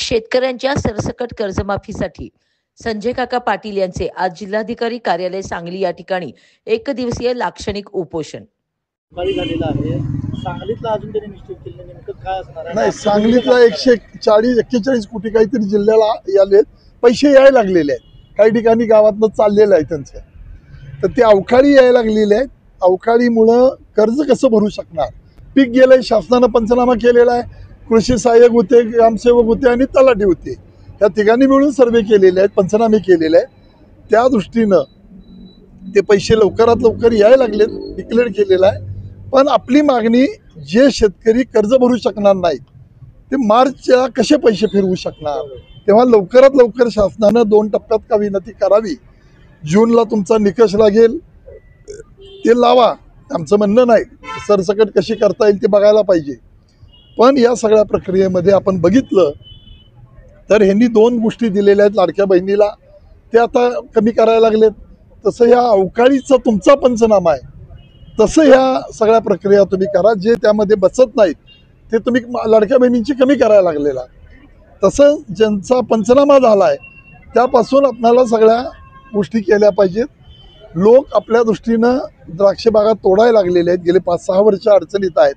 शेतकऱ्यांच्या सरसकट कर्जमाफीसाठी संजय काका पाटील यांचे आज जिल्हाधिकारी कार्यालय सांगली या ठिकाणी एकदिवसीय लाक्षणिक उपोषण झालेला आहे। सांगलीतला अजून तरी निश्चित केलं नेमकं काय असणार आहे? नाही, सांगलीतला 141 कोटी काहीतरी जिल्ह्याला आले, पैसे यायला लागलेले आहेत, काही ठिकाणी गावातनं चाललेलं आहे त्यांचं, तर ते अवकाळी यायला लागलेले आहेत। अवकाळीमुळं कर्ज कसं भरू शकणार? पीक गेलंय, शासनानं पंचनामा केलेला आहे, कृषी सहाय्यक होते, ग्रामसेवक होते आणि तलाठी होते, या ठिकाणी मिळून सर्वे केलेले आहेत, पंचनामे केलेले आहेत। त्या दृष्टीनं ते पैसे लवकरात लवकर यायला लागलेत, डिक्लेअर केलेलं आहे। पण आपली मागणी, जे शेतकरी कर्ज भरू शकणार नाहीत ते मार्चच्या कसे पैसे फिरवू शकणार? तेव्हा लवकरात लवकर शासनानं 2 टप्प्यात का विनंती करावी। जूनला तुमचा निकष लागेल, ते लावा, आमचं म्हणणं नाही, सरसकट कशी करता येईल ते बघायला पाहिजे। पण या सगळ्या प्रक्रियेमध्ये आपण बघितलं तर ह्यांनी 2 गोष्टी दिलेल्या आहेत लाडक्या बहिणीला, ते आता कमी करायला लागलेत। तसं ह्या अवकाळीचा तुमचा पंचनामा आहे, तसं ह्या सगळ्या प्रक्रिया तुम्ही करा, जे त्यामध्ये बसत नाहीत ते तुम्ही लाडक्या बहिणींची कमी करायला लागलेला। तसं ज्यांचा पंचनामा झाला आहे त्यापासून आपल्याला सगळ्या गोष्टी केल्या पाहिजेत। लोक आपल्या दृष्टीनं द्राक्ष बागा तोडायला लागलेले आहेत, गेले 5-6 वर्ष अडचणीत आहेत,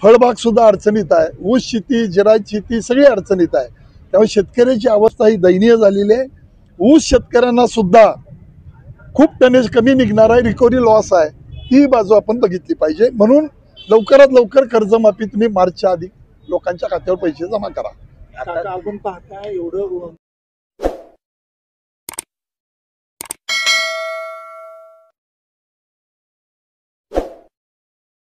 फळबाग सुद्धा अडचणीत आहे, ऊस शेती, जिरायत शेती सगळी अडचणीत आहे। त्यामुळे शेतकऱ्याची अवस्था ही दयनीय झालेली आहे। ऊस शेतकऱ्यांना सुद्धा खूप टनेज कमी निघणार आहे, रिकव्हरी लॉस आहे, ही बाजू आपण बघितली पाहिजे। म्हणून लवकरात लवकर कर्जमाफी तुम्ही मार्चच्या आधी लोकांच्या खात्यावर पैसे जमा करा। आपण पाहताय एवढं